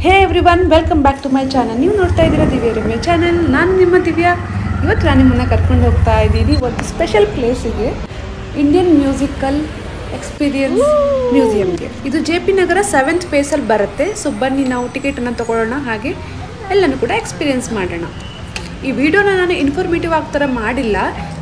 Hey everyone, welcome back to my channel. ನೀವು ನೋಡ್ತಾ ಇದ್ದೀರಾ ದಿವ್ಯ ರಮ್ಯ ಚಾನಲ್. ನಾನು ನಿಮ್ಮ ದಿವ್ಯಾ. ಇವತ್ತು ನಾನು ನಿಮ್ಮನ್ನು ಕರ್ಕೊಂಡು ಹೋಗ್ತಾ ಇದ್ದೀನಿ ಒಂದು ಸ್ಪೆಷಲ್ ಪ್ಲೇಸಿಗೆ, ಇಂಡಿಯನ್ ಮ್ಯೂಸಿಕಲ್ ಎಕ್ಸ್ಪೀರಿಯನ್ಸ್ ಮ್ಯೂಸಿಯಮ್ಗೆ. ಇದು JP ನಗರ 7th ಫೇಸಲ್ಲಿ ಬರುತ್ತೆ. ಸೊ ಬನ್ನಿ ನಾವು ಟಿಕೆಟನ್ನು ತೊಗೊಳ್ಳೋಣ, ಹಾಗೆ ಎಲ್ಲನೂ ಕೂಡ ಎಕ್ಸ್ಪೀರಿಯನ್ಸ್ ಮಾಡೋಣ. ಈ ವಿಡಿಯೋನ ನಾನು ಇನ್ಫಾರ್ಮೇಟಿವ್ ಆಗಿ ಥರ ಮಾಡಿಲ್ಲ,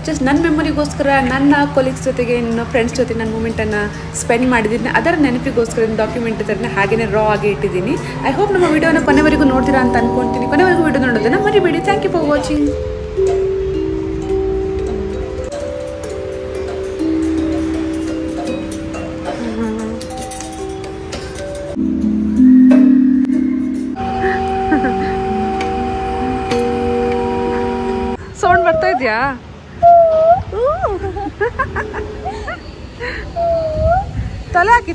ಜಸ್ಟ್ ನನ್ನ ಮೆಮೊರಿಗೋಸ್ಕರ, ನನ್ನ ಕೊಲೀಗ್ಸ್ ಜೊತೆಗೆ, ನನ್ನ ಫ್ರೆಂಡ್ಸ್ ಜೊತೆ ನನ್ನ ಮೂಮೆಂಟನ್ನು ಸ್ಪೆಂಡ್ ಮಾಡಿದ್ದೀನಿ. ಅದರ ನೆನಪಿಗೋಸ್ಕರ ಡಾಕ್ಯುಮೆಂಟ್ ಥರನೇ ಹಾಗೆಯೇ ರಾ ಆಗಿ ಇಟ್ಟಿದ್ದೀನಿ. ಐ ಹೋಪ್ ನಮ್ಮ ವಿಡಿಯೋನ ಕೊನೆವರೆಗೂ ನೋಡ್ತೀರಾ ಅಂತ ಅಂದ್ಕೊಳ್ತೀನಿ. ಕೊನೆವರೆಗೂ ವಿಡಿಯೋ ನೋಡೋದನ್ನು ಮರಿಬೇಡಿ. Thank you for watching. Sound ಬರ್ತಾ ಇದೆಯಾ? ತಲೆ ಹಾಕಿ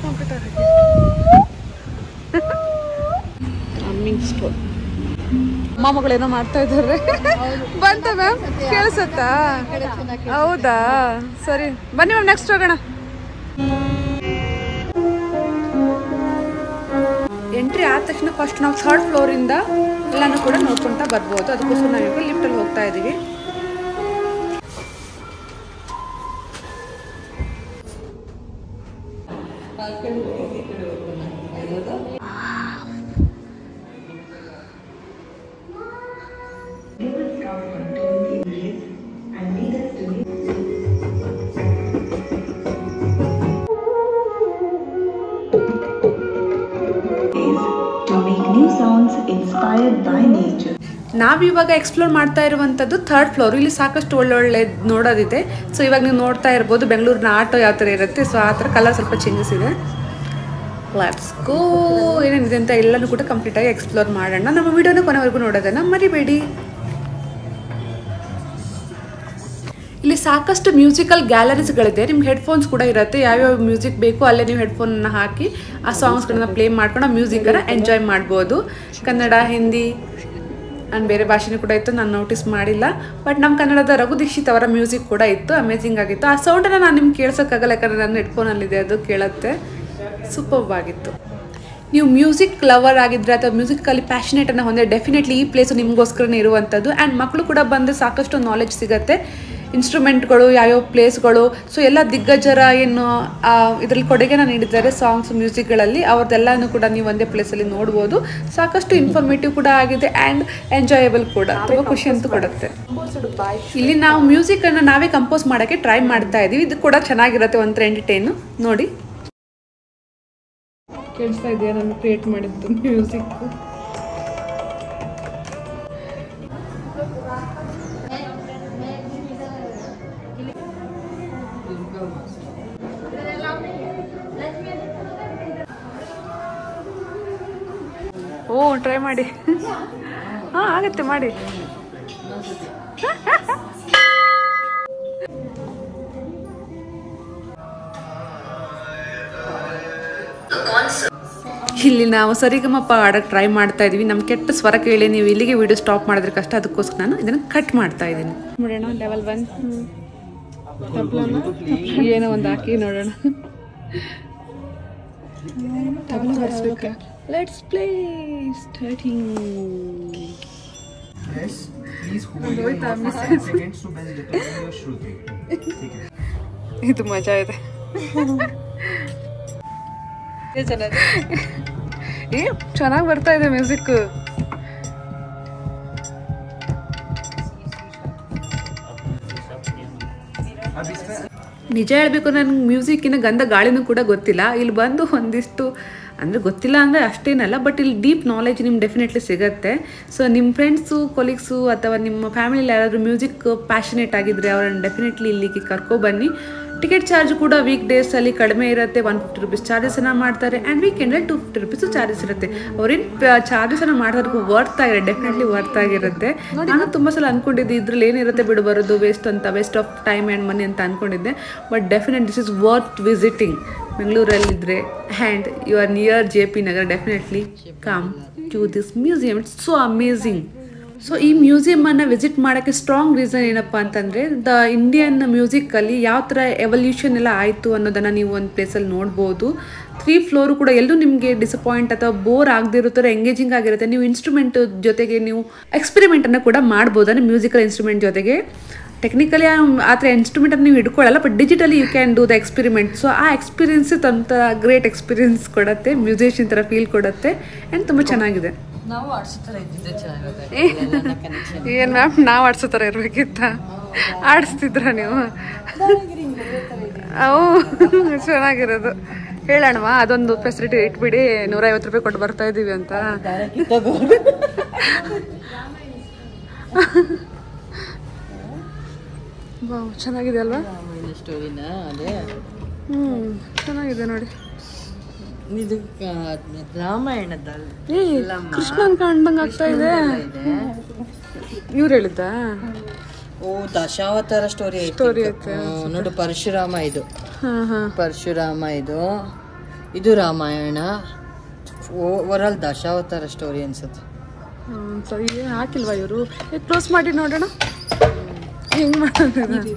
ಕಂಪ್ಯೂಟರ್ ಹಾಕಿ. ಅಮ್ಮಿಂಗ್ ಸ್ಟೋರ್ ಅಮ್ಮ ಮಗಳೇನೋ ಮಾಡ್ತಾ ಇದ್ದಾರೆ. ಬಂತ ಮ್ಯಾಮ್? ಕೇಳಿಸತ್ತಾ? ಹೌದಾ, ಸರಿ ಬನ್ನಿ ಮ್ಯಾಮ್, ನೆಕ್ಸ್ಟ್ ಹೋಗೋಣ. ಎಂಟ್ರಿ ಆದ ತಕ್ಷಣ ಫಸ್ಟ್ ನಾವು 3rd ಫ್ಲೋರಿಂದ ಎಲ್ಲನೂ ಕೂಡ ನೋಡ್ಕೊತಾ ಬರ್ಬೋದು. ಅದಕ್ಕೋಸ್ಕರ ನಾವೀಗ ಲಿಫ್ಟಲ್ಲಿ ಹೋಗ್ತಾ ಇದ್ದೀವಿ. ನಾವಿವಾಗ ಎಕ್ಸ್ಪ್ಲೋರ್ ಮಾಡ್ತಾ ಇರುವಂಥದ್ದು 3rd ಫ್ಲೋರ್. ಇಲ್ಲಿ ಸಾಕಷ್ಟು ಒಳ್ಳೊಳ್ಳೆ ನೋಡೋದಿದೆ. ಸೊ ಇವಾಗ ನೀವು ನೋಡ್ತಾ ಇರ್ಬೋದು ಬೆಂಗಳೂರಿನ ಆಟೋ ಯಾವ ಥರ ಇರುತ್ತೆ. ಸೊ ಆ ಥರ ಕಲರ್ ಸ್ವಲ್ಪ ಚೇಂಜಸ್ ಇದೆ. Let's go. ಏನೇನಿದೆ ಅಂತ ಎಲ್ಲನೂ ಕೂಡ ಕಂಪ್ಲೀಟಾಗಿ ಎಕ್ಸ್ಪ್ಲೋರ್ ಮಾಡೋಣ. ನಮ್ಮ ವಿಡಿಯೋನ ಕೊನೆವರೆಗೂ ನೋಡೋದನ್ನು ಮರಿಬೇಡಿ. ಇಲ್ಲಿ ಸಾಕಷ್ಟು ಮ್ಯೂಸಿಕಲ್ ಗ್ಯಾಲರೀಸ್ಗಳಿದೆ. ನಿಮ್ಗೆ ಹೆಡ್ಫೋನ್ಸ್ ಕೂಡ ಇರುತ್ತೆ. ಯಾವ್ಯಾವ ಮ್ಯೂಸಿಕ್ ಬೇಕು ಅಲ್ಲೇ ನೀವು ಹೆಡ್ಫೋನನ್ನು ಹಾಕಿ ಆ ಸಾಂಗ್ಸ್ಗಳನ್ನ ಪ್ಲೇ ಮಾಡ್ಕೊಂಡು ಆ ಮ್ಯೂಸಿಕನ್ನು ಎಂಜಾಯ್ ಮಾಡ್ಬೋದು. ಕನ್ನಡ, ಹಿಂದಿ ಆ್ಯಂಡ್ ಬೇರೆ ಭಾಷೆನೂ ಕೂಡ ಇತ್ತು, ನಾನು ನೋಟಿಸ್ ಮಾಡಿಲ್ಲ. ಬಟ್ ನಮ್ಮ ಕನ್ನಡದ ರಘು ದೀಕ್ಷಿತ್ ಅವರ ಮ್ಯೂಸಿಕ್ ಕೂಡ ಇತ್ತು. ಅಮೇಝಿಂಗ್ ಆಗಿತ್ತು. ಆ ಸೌಂಡನ್ನು ನಾನು ನಿಮ್ಗೆ ಕೇಳಿಸೋಕ್ಕಾಗಲ್ಲ, ಯಾಕಂದರೆ ನನ್ನ ಹೆಡ್ಫೋನಲ್ಲಿದೆ, ಅದು ಕೇಳುತ್ತೆ. ಸೂಪರ್ಬ್ ಆಗಿತ್ತು. ನೀವು ಮ್ಯೂಸಿಕ್ ಲವರ್ ಆಗಿದ್ದರೆ ಅಥವಾ ಮ್ಯೂಸಿಕಲ್ಲಿ ಪ್ಯಾಷನೇಟನ್ನು ಹೊಂದಿದ್ರೆ ಡೆಫಿನೆಟ್ಲಿ ಈ ಪ್ಲೇಸು ನಿಮಗೋಸ್ಕರನೇ ಇರುವಂಥದ್ದು. ಆ್ಯಂಡ್ ಮಕ್ಕಳು ಕೂಡ ಬಂದು ಸಾಕಷ್ಟು ನಾಲೆಜ್ ಸಿಗುತ್ತೆ. ಇನ್ಸ್ಟ್ರೂಮೆಂಟ್ಗಳು, ಯಾವ್ಯಾವ ಪ್ಲೇಸ್ಗಳು, ಸೊ ಎಲ್ಲ ದಿಗ್ಗಜರ ಏನು ಇದರಲ್ಲಿ ಕೊಡುಗೆನ ನೀಡಿದ್ದಾರೆ ಸಾಂಗ್ಸ್ ಮ್ಯೂಸಿಕ್ಗಳಲ್ಲಿ, ಅವ್ರದ್ದೆಲ್ಲನೂ ಕೂಡ ನೀವು ಒಂದೇ ಪ್ಲೇಸಲ್ಲಿ ನೋಡ್ಬೋದು. ಸಾಕಷ್ಟು ಇನ್ಫಾರ್ಮೇಟಿವ್ ಕೂಡ ಆಗಿದೆ ಆ್ಯಂಡ್ ಎಂಜಾಯಬಲ್ ಕೂಡ, ತುಂಬ ಖುಷಿ ಅಂತೂ ಕೊಡುತ್ತೆ. ಇಲ್ಲಿ ನಾವು ಮ್ಯೂಸಿಕನ್ನು ನಾವೇ ಕಂಪೋಸ್ ಮಾಡೋಕ್ಕೆ ಟ್ರೈ ಮಾಡ್ತಾ ಇದ್ದೀವಿ. ಇದು ಕೂಡ ಚೆನ್ನಾಗಿರುತ್ತೆ, ಒಂಥರ ಎಂಟರ್ಟೈನು. ನೋಡಿ, ಕೇಳಿಸ್ತಾ ಇದೆಯಾ ನಾನು ಕ್ರಿಯೇಟ್ ಮಾಡಿದ್ದು ಮ್ಯೂಸಿಕ್? ಓ, ಟ್ರೈ ಮಾಡಿ. ಹಾಂ, ಆಗುತ್ತೆ, ಮಾಡಿ. ಇಲ್ಲಿ ನಾವು ಸರಿಗಮಪ ಆಡೋಕ್ಕೆ ಟ್ರೈ ಮಾಡ್ತಾ ಇದೀವಿ. ನಮ್ಮ ಕೆಟ್ಟ ಸ್ವರ ಕೇಳಿ ನೀವು ಇಲ್ಲಿಗೆ ವಿಡಿಯೋ ಸ್ಟಾಪ್ ಮಾಡಿದ್ರೆ ಕಷ್ಟ. ಅದಕ್ಕೋಸ್ಕರ ನಾನು ಇದನ್ನು ಕಟ್ ಮಾಡ್ತಾ ಇದ್ದೀನಿ. ನೋಡೋಣ, ಲೆವೆಲ್ 1 ಏನೋ ಒಂದು ಹಾಕಿ ನೋಡೋಣ. ತಬಲ ಬರ್ಸ್ಬೇಕಾ? Let's play. Starting. Yes, please hold your 5 seconds to best determine your shruti. ಇದು ಮಜಾ ಇದೆ. ಚೆನ್ನಾಗಿ ಬರ್ತಾ ಇದೆ ಮ್ಯೂಸಿಕ್. ನಿಜ ಹೇಳಬೇಕು, ನನಗೆ ಮ್ಯೂಸಿಕ್ಕಿನ ಗಂಧ ಗಾಳಿನೂ ಕೂಡ ಗೊತ್ತಿಲ್ಲ. ಇಲ್ಲಿ ಬಂದು ಒಂದಿಷ್ಟು ಅಂದರೆ ಗೊತ್ತಿಲ್ಲ ಅಂದರೆ ಅಷ್ಟೇನಲ್ಲ, ಬಟ್ ಇಲ್ಲಿ ಡೀಪ್ ನಾಲೆಜ್ ನಿಮ್ಗೆ ಡೆಫಿನೆಟ್ಲಿ ಸಿಗುತ್ತೆ. ಸೊ ನಿಮ್ಮ ಫ್ರೆಂಡ್ಸು, ಕೊಲೀಗ್ಸು ಅಥವಾ ನಿಮ್ಮ ಫ್ಯಾಮಿಲಿಯಲ್ಲಿ ಯಾರಾದರೂ ಮ್ಯೂಸಿಕ್ ಪ್ಯಾಷನೇಟ್ ಆಗಿದ್ದರೆ ಅವರನ್ನು ಡೆಫಿನೆಟ್ಲಿ ಇಲ್ಲಿಗೆ ಕರ್ಕೊಬನ್ನಿ. ಟಿಕೆಟ್ ಚಾರ್ಜ್ ಕೂಡ ವೀಕ್ ಡೇಸಲ್ಲಿ ಕಡಿಮೆ ಇರುತ್ತೆ. 150 ರೂಪೀಸ್ ಚಾರ್ಜಸನ್ನು ಮಾಡ್ತಾರೆ. ಆ್ಯಂಡ್ ವೀಕೆಂಡಲ್ಲಿ 250 ರೂಪೀಸು ಚಾರ್ಜಸ್ ಇರುತ್ತೆ. ಅವ್ರೇನು ಚಾರ್ಜಸನ್ನು ಮಾಡೋದಕ್ಕೂ ವರ್ತ್ ಆಗಿದೆ, ಡೆಫಿನೆಟ್ಲಿ ವರ್ತ್ ಆಗಿರುತ್ತೆ. ನಾನು ತುಂಬ ಸಲ ಅಂದ್ಕೊಂಡಿದ್ದೆ ಇದ್ರಲ್ಲಿ ಏನಿರುತ್ತೆ ಬಿಡು, ಬರೋದು ವೇಸ್ಟ್ ಅಂತ, waste of time and money ಅಂತ ಅಂದ್ಕೊಂಡಿದ್ದೆ. But definite this is worth visiting. ಬೆಂಗಳೂರಲ್ಲಿದ್ದರೆ and you are near JP Nagar, definitely come to this museum. It's so amazing. So ಈ ಮ್ಯೂಸಿಯಮನ್ನು ವಿಸಿಟ್ ಮಾಡೋಕ್ಕೆ ಸ್ಟ್ರಾಂಗ್ ರೀಸನ್ ಏನಪ್ಪ ಅಂತಂದರೆ ದ ಇಂಡಿಯನ್ ಮ್ಯೂಸಿಕಲ್ಲಿ ಯಾವ ಥರ ಎವಲ್ಯೂಷನ್ ಎಲ್ಲ ಆಯಿತು ಅನ್ನೋದನ್ನು ನೀವು ಒಂದು ಪ್ಲೇಸಲ್ಲಿ ನೋಡ್ಬೋದು. 3 ಫ್ಲೋರು ಕೂಡ ಎಲ್ಲೂ ನಿಮಗೆ ಡಿಸಪಾಯಿಂಟ್ ಅಥವಾ ಬೋರ್ ಆಗದೆ ಇರೋ ಥರ ಎಂಗೇಜಿಂಗ್ ಆಗಿರುತ್ತೆ. ನೀವು ಇನ್ಸ್ಟ್ರೂಮೆಂಟ್ ಜೊತೆಗೆ ನೀವು ಎಕ್ಸ್ಪೆರಿಮೆಂಟನ್ನು ಕೂಡ ಮಾಡ್ಬೋದು, ಅಂದರೆ ಮ್ಯೂಸಿಕಲ್ ಇನ್ಸ್ಟ್ರೂಮೆಂಟ್ ಜೊತೆಗೆ. ಟೆಕ್ನಿಕಲಿ ಆ ಥರ ಇನ್ಸ್ಟ್ರೂಮೆಂಟನ್ನು ನೀವು ಹಿಡ್ಕೊಳ್ಳಲ್ಲ, but digitally you can do the experiment. So ಆ ಎಕ್ಸ್ಪೀರಿಯನ್ಸ್ ಒಂಥರ ಗ್ರೇಟ್ ಎಕ್ಸ್ಪೀರಿಯನ್ಸ್ ಕೊಡುತ್ತೆ, ಮ್ಯೂಸಿಷಿಯನ್ ಥರ ಫೀಲ್ ಕೊಡುತ್ತೆ ಆ್ಯಂಡ್ ತುಂಬ ಚೆನ್ನಾಗಿದೆ. ನಾವು ಆಡ್ಸೋ ಥರ ಇದ್ದಿದ್ದೆ ಚೆನ್ನಾಗಿರುತ್ತೆ. ಏನು ಮ್ಯಾಮ್, ನಾವು ಆಡ್ಸೋ ಥರ ಇರಬೇಕಿತ್ತ? ಆಡಿಸ್ತಿದ್ರ ನೀವು? ಅವು ಚೆನ್ನಾಗಿರೋದು. ಹೇಳೋಣವಾ ಅದೊಂದು ಫೆಸಿಲಿಟಿ ಇಟ್ಬಿಡಿ, 150 ರೂಪಾಯಿ ಕೊಟ್ಟು ಬರ್ತಾ ಇದ್ದೀವಿ ಅಂತ. ಚೆನ್ನಾಗಿದೆ ಅಲ್ವಾ ಸ್ಟೋರಿನ? ಅದೇ ಚೆನ್ನಾಗಿದೆ ನೋಡಿ. ಇದು ರಾಮಾಯಣದ ಕೃಷ್ಣನ್ ಕಂಡಂಗೆ ಆಗ್ತಾ ಇದೆ. ಇವ್ರು ಹೇಳಿದ್ದ? ಓ, ದಶಾವತಾರ ಸ್ಟೋರಿ ಐತೆ ನೋಡು. ಪರಶುರಾಮ ಇದು, ಪರಶುರಾಮ ಇದು ರಾಮಾಯಣ. ಓವರಾಲ್ ದಶಾವತಾರ ಸ್ಟೋರಿ ಅನ್ಸುತ್ತೆ. ಸರಿ, ಹಾಕಿಲ್ವಾ ಇವರು? ಕ್ಲೋಸ್ ಮಾಡಿ ನೋಡೋಣ ಹೆಂಗ್ ಮಾಡೋದು.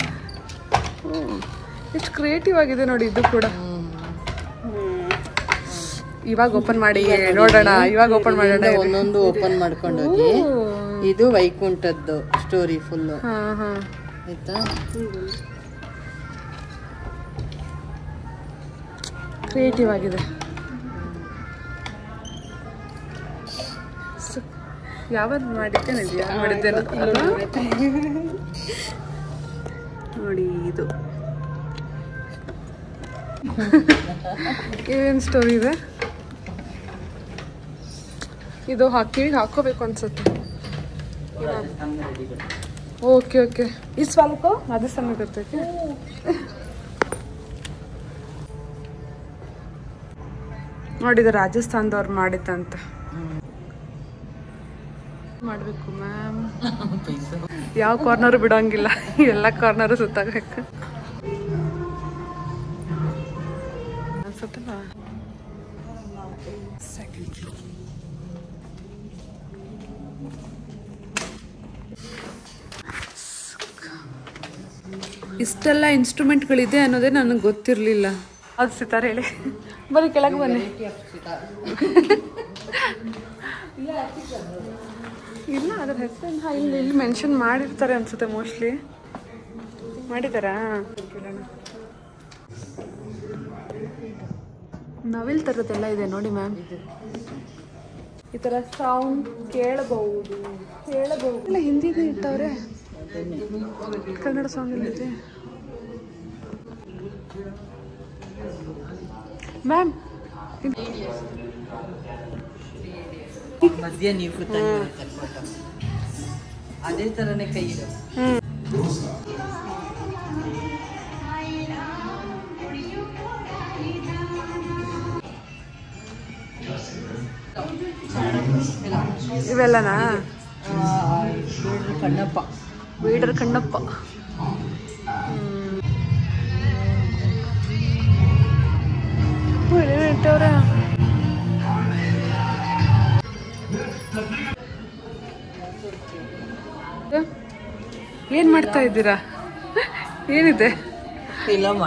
ಎಷ್ಟು ಕ್ರಿಯೇಟಿವ್ ಆಗಿದೆ ನೋಡಿ ಇದು ಕೂಡ. ಇವಾಗ ಓಪನ್ ಮಾಡಿ ನೋಡೋಣ. ಇವಾಗ ಓಪನ್ ಮಾಡೋಣ. ಒಂದೊಂದು ಓಪನ್ ಮಾಡ್ಕೊಂಡು ಹೋಗಿ. ಇದು ವೈಕುಂಠದ್ದು ಸ್ಟೋರಿ ಫುಲ್ ಆಯ್ತಾ. ಕ್ರಿಯೇಟಿವ್ ಆಗಿದೆ. ಯಾವತ್ತು ಮಾಡಿದ್ದೇನೆ ನೋಡಿ. ಇದು ಏನ್ ಸ್ಟೋರಿ ಇದೆ ಇದು? ಕಿವಿಗೆ ಹಾಕೋಬೇಕು ಅನ್ಸುತ್ತೆ. Okay okay. ಇಸ್ ವಾಲ್ಕೋ ಅದೇ ಸಮಯ ಗೊತ್ತೈತೆ. ನೋಡಿದ ರಾಜಸ್ಥಾನದವ್ರು ಮಾಡಿದ್ದಂತ ಮಾಡಬೇಕು ಮ್ಯಾಮ್. ಯಾವ ಕಾರ್ನರು ಬಿಡೋಂಗಿಲ್ಲ, ಎಲ್ಲ ಕಾರ್ನರು ಸುತ್ತಾಗಬೇಕು ಅನ್ಸುತ್ತಲ್ಲ. ಇಷ್ಟೆಲ್ಲ ಇನ್ಸ್ಟ್ರೂಮೆಂಟ್ಗಳಿದೆ ಅನ್ನೋದೇ ನನಗೆ ಗೊತ್ತಿರಲಿಲ್ಲ. ಅದು ಸಿತಾರ್ ಹೇಳಿ, ಬರೀ ಕೆಳಗೆ ಬನ್ನಿ. ಇಲ್ಲ, ಅದ್ರ ಹೆಸರನ್ನ ಇಲ್ಲಿ ಮೆನ್ಷನ್ ಮಾಡಿರ್ತಾರೆ ಅನ್ಸುತ್ತೆ. ಮೋಸ್ಟ್ಲಿ ಮಾಡಿದಾರಾ? ನವಿಲ್ ಥರದ್ದೆಲ್ಲ ಇದೆ ನೋಡಿ ಮ್ಯಾಮ್. ಈ ಥರ ಸೌಂಡ್ ಕೇಳಬಹುದು. ಇಲ್ಲ, ಹಿಂದಿಗೆ ಇಟ್ಟವ್ರೆ, ಕನ್ನಡ ಸಾಂಗ್ ಇದೆ ಮ್ಯಾಮ್. ಮಧ್ಯ ನೀವು ಅದೇ ತರನೇ ಕೈ ಇದೆ. ಇವೆಲ್ಲನಾ? ಕಣ್ಣಪ್ಪ, ಬೀಡರ್ ಕಣ್ಣಪ್ಪ. ಇಟ್ಟವ್ರ. ಏನ್ ಮಾಡ್ತಾ ಇದ್ದೀರಾ? ಏನಿದೆ? ಫಿಲಮ್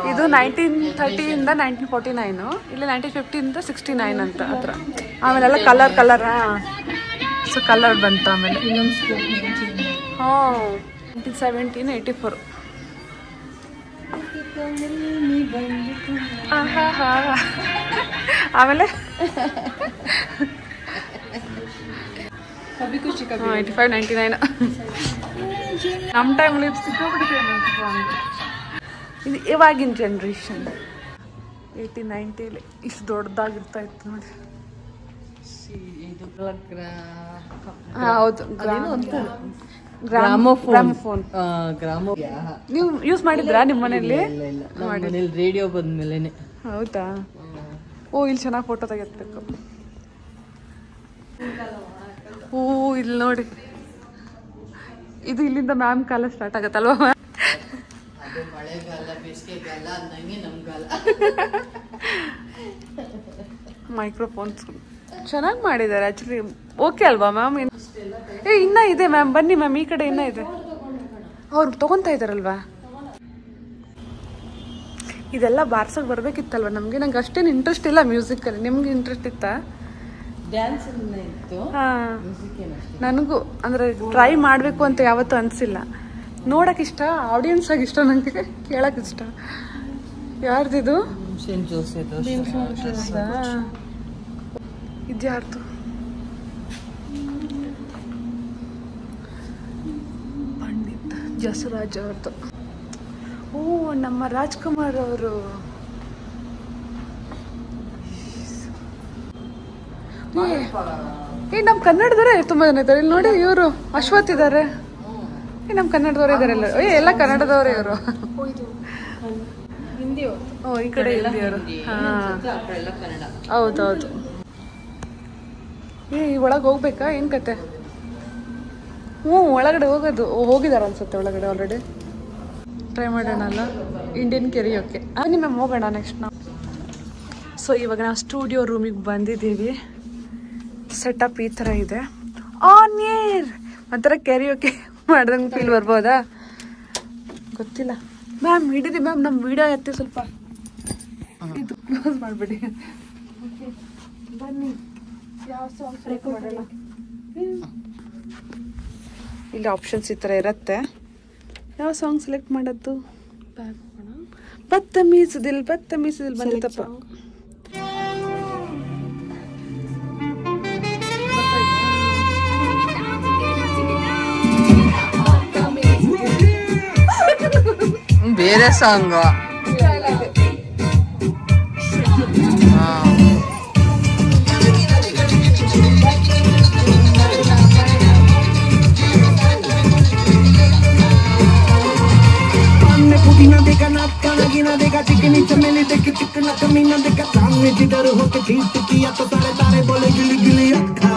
ಇದು 1930 ಇಂದ 1949, ಇಲ್ಲಿ 1950 ಇಂದ 69 ಅಂತ ಹತ್ರ. ಆಮೇಲೆಲ್ಲ ಕಲರ್ ಸೊ ಕಲರ್ ಬಂತು. ಆಮೇಲೆ 1984. ಆಮೇಲೆ 85-99 ನಮ್ಮ ಟೈಮಲ್ಲಿ ಇದು ಇವಾಗಿನ ಜನ್ರೇಷನ್. 80-90 ಇಷ್ಟು ದೊಡ್ಡದಾಗಿರ್ತಾ ಇತ್ತು ನೋಡಿ. ಹೌದು, ಗ್ರಾಮೋಫೋನ್. ನೀವು ಯೂಸ್ ಮಾಡಿದ್ರಾ ನಿಮ್ಮ ಮನೆಯಲ್ಲಿ? ರೇಡಿಯೋ ಬಂದ್ಮೇಲೆ. ಹೌದಾ? ಓ, ಇಲ್ಲಿ ಚೆನ್ನಾಗಿ ಫೋಟೋ ತೆಗೆತ್ಬೇಕು. ಓ, ಇಲ್ಲಿ ನೋಡಿ, ಇದು ಇಲ್ಲಿಂದ ಮ್ಯಾಮ್ ಕಾಲ ಸ್ಟಾರ್ಟ್ ಆಗತ್ತಲ್ವಾ? ಮಳೆಗಾಲ, ಬೇಸಿಗೆಗಾಲ ಅಂದಂಗೆ ನಮ್ಗಾಲ. ಮೈಕ್ರೋಫೋನ್ಸ್ ಚೆನ್ನಾಗಿ ಮಾಡಿದ್ದಾರೆ ಆ್ಯಕ್ಚುಲಿ. ಓಕೆ ಅಲ್ವಾ ಮ್ಯಾಮ್? ಇನ್ನೂ ಇದೆ ಮ್ಯಾಮ್, ಬನ್ನಿ ಮ್ಯಾಮ್, ಈ ಕಡೆ ಇನ್ನೂ ಇದೆ. ಅವ್ರು ತೊಗೊತಾ ಇದ್ದಾರಲ್ವಾ? ಇದೆಲ್ಲ ಬಾರ್ಸೋಕೆ ಬರಬೇಕಿತ್ತಲ್ವ ನಮಗೆ. ನಂಗೆ ಅಷ್ಟೇನು ಇಂಟ್ರೆಸ್ಟ್ ಇಲ್ಲ ಮ್ಯೂಸಿಕಲ್ಲಿ. ನಿಮ್ಗೆ ಇಂಟ್ರೆಸ್ಟ್ ಇತ್ತಾ? ಡ್ಯಾನ್ಸ್ ಇತ್ತು. ಹಾಂ, ನನಗೂ ಅಂದರೆ ಟ್ರೈ ಮಾಡಬೇಕು ಅಂತ ಯಾವತ್ತೂ ಅನಿಸಿಲ್ಲ. ನೋಡೋಕೆ ಇಷ್ಟ, ಆಡಿಯನ್ಸ್ ಆಗಿ ಇಷ್ಟ, ನನಗೆ ಕೇಳೋಕೆ ಇಷ್ಟ. ಯಾರ್ದಿದು? ಇದು ಯಾರ್ದು? ಪಂಡಿತ್ ಜಸರಾಜ್ ಅವ್ರದ್ದು. ಓ, ನಮ್ಮ ರಾಜ್ಕುಮಾರ್ ಅವರು. ನಮ್ಮ ಕನ್ನಡದವರೇ ತುಂಬ ಜನ ಇದ್ದಾರೆ ಇಲ್ಲಿ ನೋಡಿ. ಇವರು ಅಶ್ವಥ್ ಇದ್ದಾರೆ. ನಮ್ಮ ಕನ್ನಡದವರೇ ಇದ್ದಾರೆ ಎಲ್ಲ. ಎಲ್ಲ ಕನ್ನಡದವರೇ ಇವರು. ಓ, ಈ ಕಡೆ ಹಿಂದಿಯವರು. ಹಾಂ, ಹೌದೌದು. ಒಳಗೆ ಹೋಗ್ಬೇಕಾ? ಏನು ಕತೆ? ಹ್ಞೂ, ಒಳಗಡೆ ಹೋಗೋದು. ಹೋಗಿದ್ದಾರೆ ಅನ್ಸುತ್ತೆ ಒಳಗಡೆ ಆಲ್ರೆಡಿ. ಟ್ರೈ ಮಾಡೋಣ ಅಲ್ಲ, ಇಂಡಿಯನ್ ಕೆರಿಯೋಕೆ. ಬನ್ನಿ ಮ್ಯಾಮ್, ಹೋಗೋಣ ನೆಕ್ಸ್ಟ್ ನಾವು. ಸೊ ಇವಾಗ ನಾವು ಸ್ಟುಡಿಯೋ ರೂಮಿಗೆ ಬಂದಿದ್ದೀವಿ. ಸೆಟಪ್ ಈ ಥರ ಇದೆ. ಆನ್ ಏರ್ ಒಂಥರ ಕೆರಿಯೋಕೆ ಮಾಡ್ದಂಗೆ ಫೀಲ್ ಬರ್ಬೋದಾ? ಗೊತ್ತಿಲ್ಲ ಮ್ಯಾಮ್. ಹಿಡಿದಿ ಮ್ಯಾಮ್, ನಮ್ಮ ವಿಡಿಯೋ ಎತ್ತಿ ಸ್ವಲ್ಪ. ಇದು ಕ್ಲೋಸ್ ಮಾಡಿಬಿಡಿ. ಬನ್ನಿ, ಯಾವ ಸಾಂಗ್ ಸೆಲೆಕ್ಟ್ ಮಾಡೋಣ? ಇಲ್ಲಿ ಆಪ್ಷನ್ಸ್ ಈ ಥರ ಇರುತ್ತೆ. ಯಾವ ಸಾಂಗ್ ಸೆಲೆಕ್ಟ್ ಮಾಡೋದು? ಬತ್ತಮೀಸದಿಲ್ ಬಂದಿತ್ತಪ್ಪ. ಬೇರೆ ಸಾಂಗ್. पुदीना देखा नाटका लगीना देखा चिकनी चमेली देखी चिकना कमीना देखा सामने जिधर होके चीट किया तो सारे तारे बोले गिली गिली अक्का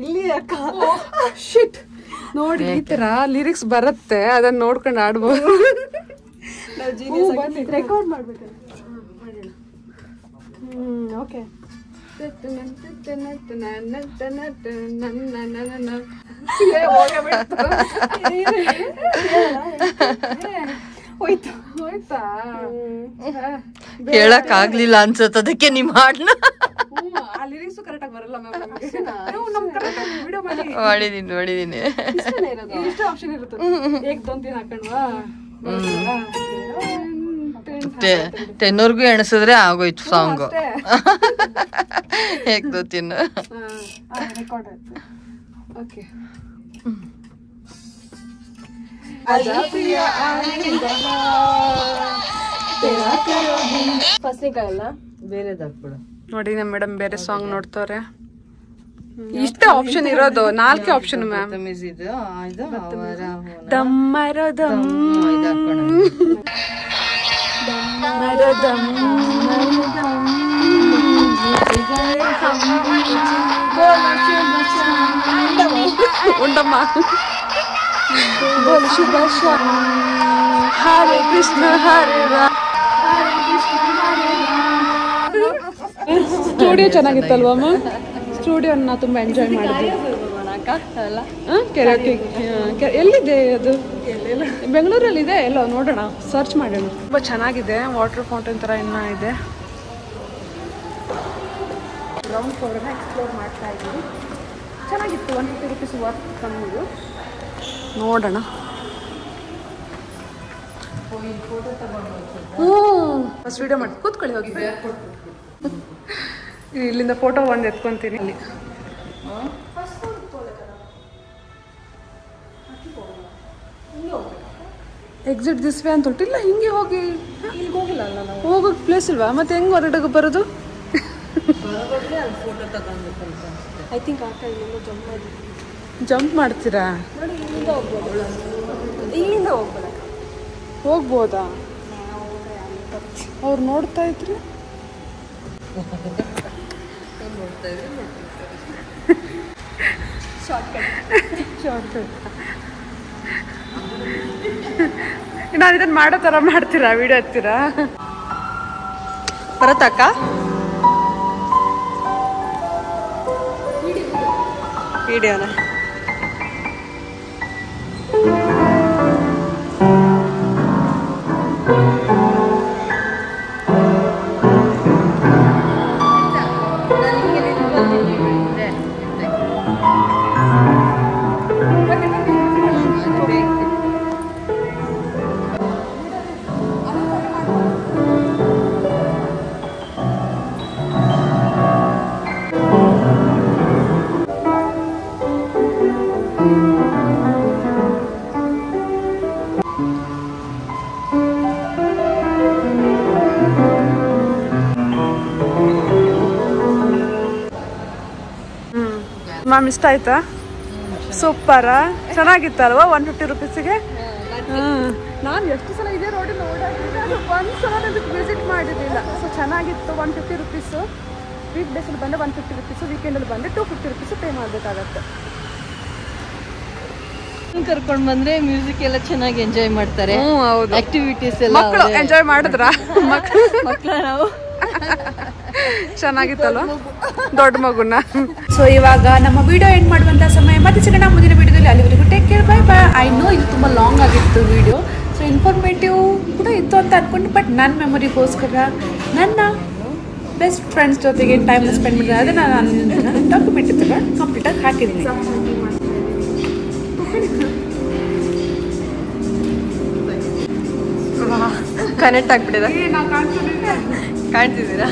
ಇಲ್ಲಿ ಅಕ್ಕ. ಶಿಟ್, ನೋಡಿ ಈ ತರ ಲಿರಿಕ್ಸ್ ಬರುತ್ತೆ, ಅದನ್ನ ನೋಡ್ಕೊಂಡು ಆಡ್ಬೋದು. ರೆಕಾರ್ಡ್ ಮಾಡ್ಬೇಕು. ಓಕೆ. ಹೇಳಕ್ ಆಗ್ಲಿಲ್ಲ ಅನ್ಸತ್, ಅದಕ್ಕೆ ನಿಮ್ ಹಾಡ್ನ ಲಿರಿಕ್ಸ್ ಕರೆಕ್ಟ್ ಆಗಿ ಬರಲ್ಲ ಮಾಡಿದೀನಿ. ಇಷ್ಟು ಆಪ್ಷನ್ ಇರುತ್ತೆ. ಏಕ್ದೊಂದಿನ ಹಾಕೊಂಡ್ವಾ, 10 ಎಣಿಸಿದ್ರೆ ಆಗೋಯ್ತು ಸಾಂಗ್. ಹೇಗ್ದು ತಿನ್ನು. ರೆಕಾರ್ಡ್ ಆಯ್ತು. ಓಕೆ. ನೋಡಿ ನಮ್ಮ ಮೇಡಮ್ ಬೇರೆ ಸಾಂಗ್ ನೋಡ್ತವ್ರೆ. ಇಷ್ಟೇ ಆಪ್ಷನ್ ಇರೋದು, 4 ಆಪ್ಷನ್ ಮ್ಯಾಮ್. ದಮ್ಮರೋ ದಮ್ ಉಂಡಮ್ಮ ಬೋಲ್ ಶುಭ ಹರೇ ಕೃಷ್ಣ ಹರೇ ರಾಮ. ಸ್ಟುಡಿಯೋ ಚೆನ್ನಾಗಿತ್ತಲ್ವಮ್ಮ? ಸ್ಟುಡಿಯೋನ ತುಂಬ ಎಂಜಾಯ್ ಮಾಡಿದ್ವಿ. ಎಲ್ಲಿದೆ ಅದು? ಬೆಂಗಳೂರಲ್ಲಿದೆ ಎಲ್ಲೋ, ನೋಡೋಣ, ಸರ್ಚ್ ಮಾಡೋಣ. ತುಂಬ ಚೆನ್ನಾಗಿದೆ. ವಾಟರ್ ಫೌಂಟೇನ್ ಥರ ಇನ್ನೂ ಇದೆ. ಗ್ರೌಂಡ್ ಫ್ಲೋರನ್ನ ಎಕ್ಸ್ಪ್ಲೋರ್ ಮಾಡ್ತಾ ಇದ್ದೀವಿ. ಚೆನ್ನಾಗಿತ್ತು. 150 ರೂಪೀಸ್ ವರ್ತ್ ಕಮ್ಮಿದು. ನೋಡೋಣ. ಫಸ್ಟ್ ವಿಡಿಯೋ ಮಾಡಿ ಕೂತ್ಕೊಳ್ಳಿ. ಹೋಗಿದೆ ಇಲ್ಲಿಂದ ಫೋಟೋ ಒಂದು ಎತ್ಕೊಂತೀನಿ. ಅಲ್ಲಿ ಎಕ್ಸಿಟ್ ದಿಸ್ ವೇ ಅಂತ ಹೊಟ್ಟಿಲ್ಲ. ಹಿಂಗೆ ಹೋಗಿ ಹೋಗೋಕೆ ಪ್ಲೇಸ್ ಇಲ್ವಾ? ಮತ್ತೆ ಹೆಂಗೆ ಹೊರಗಡೆ ಬರೋದು? ಐ ಥಿಂಕ್ ಜಂಪ್ ಮಾಡ್ತೀರಾ? ಇಲ್ಲಿಂದ ಹೋಗ್ಬೋದ? ಹೋಗ್ಬೋದಾ? ಅವ್ರು ನೋಡ್ತಾ ಇದ್ರು. Short cut. ನಾನು ಇದನ್ನ ಮಾಡೋ ಥರ ಮಾಡ್ತೀರಾ ವಿಡಿಯೋ ಹತ್ತೀರಾ ಬರತ್ತಕ್ಕ ವಿಡಿಯೋನ ಮ್ಯಾಮ್ ಇಷ್ಟ ಆಯ್ತಾ ಸೂಪರಾ ಚೆನ್ನಾಗಿತ್ತಲ್ವಾ 150 ರುಪೀಸಿಗೆ ನಾನು ಎಷ್ಟು ಸಲ ಇದೇ ರೋಡಲ್ಲಿ ಓಡಾಡಿದ್ದೆ ಅದು ಒಂದು ಸಲ ಅದಕ್ಕೆ ವಿಸಿಟ್ ಮಾಡಿರಲಿಲ್ಲ ಸೊ ಚೆನ್ನಾಗಿತ್ತು 150 ರುಪೀಸು ವೀಕ್ ಡೇಸಲ್ಲಿ ಬಂದರೆ 150 ರುಪೀಸು ವೀಕೆಂಡಲ್ಲಿ ಬಂದರೆ 250 ರುಪೀಸು ಪೇ ಮಾಡಬೇಕಾಗತ್ತೆ ಕರ್ಕೊಂಡು ಬಂದ್ರೆ ಮ್ಯೂಸಿಕ್ ಎಲ್ಲ ಚೆನ್ನಾಗಿ ಎಂಜಾಯ್ ಮಾಡ್ತಾರೆ ಹೌದು ಆಕ್ಟಿವಿಟೀಸ್ ಎಲ್ಲ ಮಕ್ಕಳು ಎಂಜಾಯ್ ಮಾಡಿದ್ರಾ ಮಕ್ಕಳ ನಾವು ಚೆನ್ನಾಗಿತ್ತಲ್ವ ದೊಡ್ಡ ಮಗುನ ಸೊ ಇವಾಗ ನಮ್ಮ ವಿಡಿಯೋ ಎಂಡ್ ಮಾಡುವಂತ ಸಮಯ ಮತ್ತೆ ಸಿಗೋಣ ಮುಂದಿನ ವಿಡಿಯೋದಲ್ಲಿ ಅಲ್ಲಿವರೆಗೂ take care bye bye I know ಇದು ತುಂಬ ಲಾಂಗ್ ಆಗಿತ್ತು ವಿಡಿಯೋ ಸೊ ಇನ್ಫಾರ್ಮೇಟಿವ್ ಕೂಡ ಇತ್ತು ಅಂತ ಅನ್ಕೊಂಡು ಬಟ್ ನನ್ನ ಮೆಮೊರಿಗೋಸ್ಕರ ನನ್ನ ಬೆಸ್ಟ್ ಫ್ರೆಂಡ್ಸ್ ಜೊತೆಗೆ ಟೈಮ್ ಸ್ಪೆಂಡ್ ಮಾಡಿದ್ರೆ ಅದನ್ನು ನಾನು ಡಾಕ್ಯುಮೆಂಟ್ ತಗೊಂಡು ಕಂಪ್ಲೀಟಾಗಿ ಹಾಕಿದ್ದೀನಿ ಕನೆಕ್ಟ್ ಆಗ್ಬಿಟ್ಟಿದೆ ಕಾಣ್ತಿದ್ದೀರಾ